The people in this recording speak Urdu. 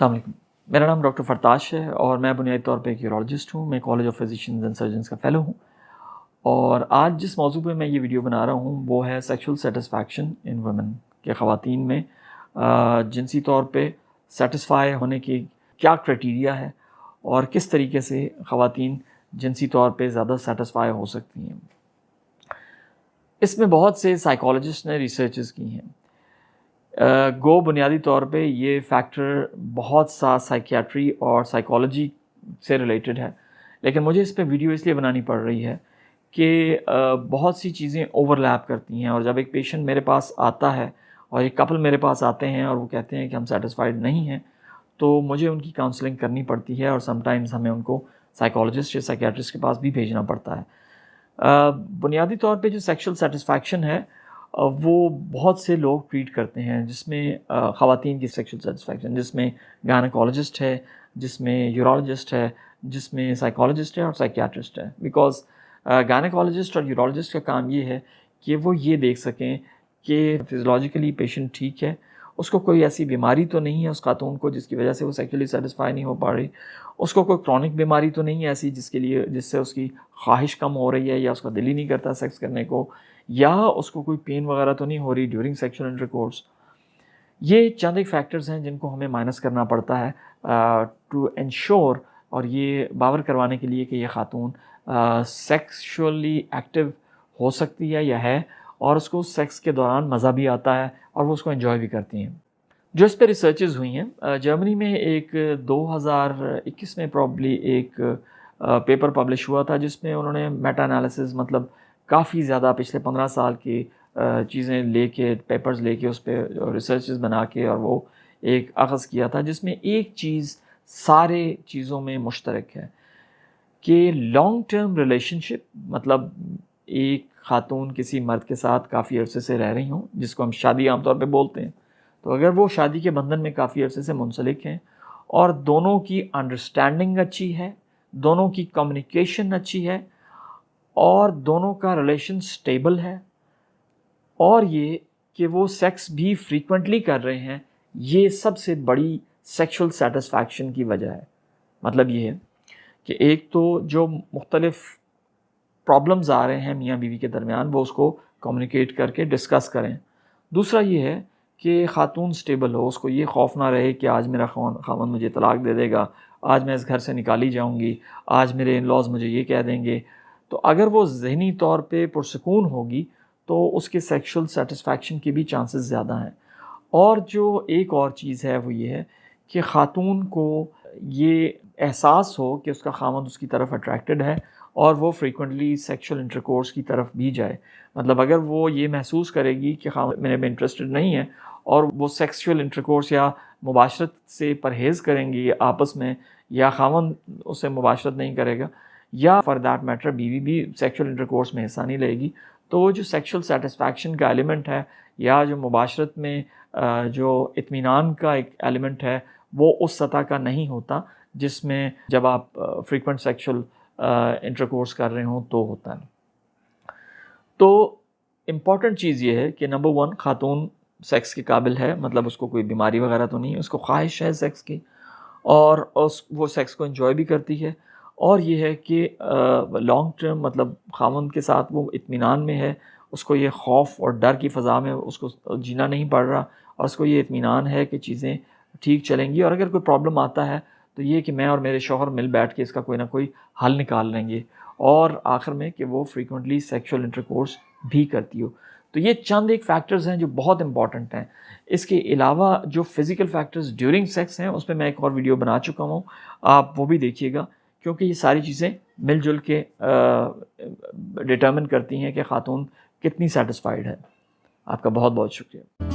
السلام علیکم، میرا نام ڈاکٹر فرتاش ہے اور میں بنیادی طور پہ ایک یورولوجسٹ ہوں. میں college of physicians and surgeons کا فیلو ہوں. اور آج جس موضوع پہ میں یہ ویڈیو بنا رہا ہوں وہ ہے سیکشول سیٹسفیکشن ان ویمن، کہ خواتین میں جنسی طور پہ سیٹسفائی ہونے کی کیا کرائٹیریا ہے اور کس طریقے سے خواتین جنسی طور پہ زیادہ سیٹسفائی ہو سکتی ہیں. اس میں بہت سے سائیکالوجسٹ نے ریسرچز کی ہیں. گو بنیادی طور پہ یہ فیکٹر بہت سا سائیکیاٹری اور سائیکالوجی سے ریلیٹڈ ہے، لیکن مجھے اس پہ ویڈیو اس لیے بنانی پڑ رہی ہے کہ بہت سی چیزیں اوور لیپ کرتی ہیں. اور جب ایک پیشنٹ میرے پاس آتا ہے اور ایک کپل میرے پاس آتے ہیں اور وہ کہتے ہیں کہ ہم سیٹسفائیڈ نہیں ہیں، تو مجھے ان کی کاؤنسلنگ کرنی پڑتی ہے اور سم ٹائمز ہمیں ان کو سائیکالوجسٹ یا سائیکیاٹرسٹ کے پاس بھی بھیجنا پڑتا ہے. بنیادی طور پہ جو سیکشل سیٹسفیکشن ہے وہ بہت سے لوگ ٹریٹ کرتے ہیں، جس میں خواتین کی سیکشل سیٹسفیکشن، جس میں گائنیکالوجسٹ ہے، جس میں یورولوجسٹ ہے، جس میں سائیکالوجسٹ ہے اور سائیکیاٹرسٹ ہے. بیکاز گائنیکالوجسٹ اور یورولوجسٹ کا کام یہ ہے کہ وہ یہ دیکھ سکیں کہ فزیولوجیکلی پیشنٹ ٹھیک ہے، اس کو کوئی ایسی بیماری تو نہیں ہے اس خاتون کو جس کی وجہ سے وہ سیکشلی سیٹسفائی نہیں ہو پا رہی، اس کو کوئی کرونک بیماری تو نہیں ہے ایسی جس سے اس کی خواہش کم ہو رہی ہے یا اس کا دل ہی نہیں کرتا سیکس کرنے کو، یا اس کو کوئی پین وغیرہ تو نہیں ہو رہی ڈیورنگ سیکشل انٹرکورس. یہ چند ایک فیکٹرز ہیں جن کو ہمیں مائنس کرنا پڑتا ہے ٹو انشور اور یہ باور کروانے کے لیے کہ یہ خاتون سیکشولی ایکٹیو ہو سکتی ہے یا ہے، اور اس کو سیکس کے دوران مزہ بھی آتا ہے اور وہ اس کو انجوائے بھی کرتی ہیں. جو اس پہ ریسرچز ہوئی ہیں، جرمنی میں ایک 2021 میں پرابلی ایک پیپر پبلش ہوا تھا جس میں انہوں نے میٹا انالیسز، مطلب کافی زیادہ پچھلے 15 سال کی چیزیں لے کے، پیپرز لے کے اس پہ ریسرچز بنا کے اور وہ ایک اخذ کیا تھا، جس میں ایک چیز سارے چیزوں میں مشترک ہے کہ لانگ ٹرم ریلیشن شپ، مطلب ایک خاتون کسی مرد کے ساتھ کافی عرصے سے رہ رہی ہوں، جس کو ہم شادی عام طور پہ بولتے ہیں، تو اگر وہ شادی کے بندھن میں کافی عرصے سے منسلک ہیں اور دونوں کی انڈرسٹینڈنگ اچھی ہے، دونوں کی کمیونیکیشن اچھی ہے اور دونوں کا ریلیشن سٹیبل ہے، اور یہ کہ وہ سیکس بھی فریکوینٹلی کر رہے ہیں، یہ سب سے بڑی سیکشل سیٹسفیکشن کی وجہ ہے. مطلب یہ ہے کہ ایک تو جو مختلف پرابلمز آ رہے ہیں میاں بیوی کے درمیان وہ اس کو کمیونیکیٹ کر کے ڈسکس کریں. دوسرا یہ ہے کہ خاتون سٹیبل ہو، اس کو یہ خوف نہ رہے کہ آج میرا خاوند مجھے طلاق دے دے گا، آج میں اس گھر سے نکالی جاؤں گی، آج میرے ان لاز مجھے یہ کہہ دیں گے. تو اگر وہ ذہنی طور پہ پرسکون ہوگی تو اس کے سیکشل سیٹسفیکشن کے بھی چانسز زیادہ ہیں. اور جو ایک اور چیز ہے وہ یہ ہے کہ خاتون کو یہ احساس ہو کہ اس کا خاوند اس کی طرف اٹریکٹڈ ہے اور وہ فریکوینٹلی سیکشل انٹرکورس کی طرف بھی جائے. مطلب اگر وہ یہ محسوس کرے گی کہ خاوند میرے میں انٹرسٹڈ نہیں ہے اور وہ سیکشل انٹرکورس یا مباشرت سے پرہیز کریں گی آپس میں، یا خاوند اس سے مباشرت نہیں کرے گا، یا فار دیٹ میٹر بیوی بھی سیکشل انٹرکورس میں حصہ نہیں لے گی، تو وہ جو سیکشل سیٹسفیکشن کا ایلیمنٹ ہے یا جو مباشرت میں جو اطمینان کا ایک ایلیمنٹ ہے وہ اس سطح کا نہیں ہوتا جس میں جب آپ فریکوینٹ سیکشل انٹرکورس کر رہے ہوں تو ہوتا ہے. تو امپورٹنٹ چیز یہ ہے کہ نمبر 1 خاتون سیکس کے قابل ہے، مطلب اس کو کوئی بیماری وغیرہ تو نہیں ہے، اس کو خواہش ہے سیکس کی اور وہ سیکس کو انجوائے بھی کرتی ہے، اور یہ ہے کہ لانگ ٹرم مطلب خاوند کے ساتھ وہ اطمینان میں ہے، اس کو یہ خوف اور ڈر کی فضا میں اس کو جینا نہیں پڑ رہا، اور اس کو یہ اطمینان ہے کہ چیزیں ٹھیک چلیں گی، اور اگر کوئی پرابلم آتا ہے تو یہ کہ میں اور میرے شوہر مل بیٹھ کے اس کا کوئی نہ کوئی حل نکال لیں گے، اور آخر میں کہ وہ فریکوینٹلی سیکشل انٹرکورس بھی کرتی ہو. تو یہ چند ایک فیکٹرز ہیں جو بہت امپورٹنٹ ہیں. اس کے علاوہ جو فزیکل فیکٹرز ڈیورنگ سیکس ہیں اس پہ میں ایک اور ویڈیو بنا چکا ہوں، آپ وہ بھی دیکھیے گا، کیونکہ یہ ساری چیزیں مل جل کے ڈٹرمن کرتی ہیں کہ خاتون کتنی سیٹسفائیڈ ہے. آپ کا بہت بہت شکریہ.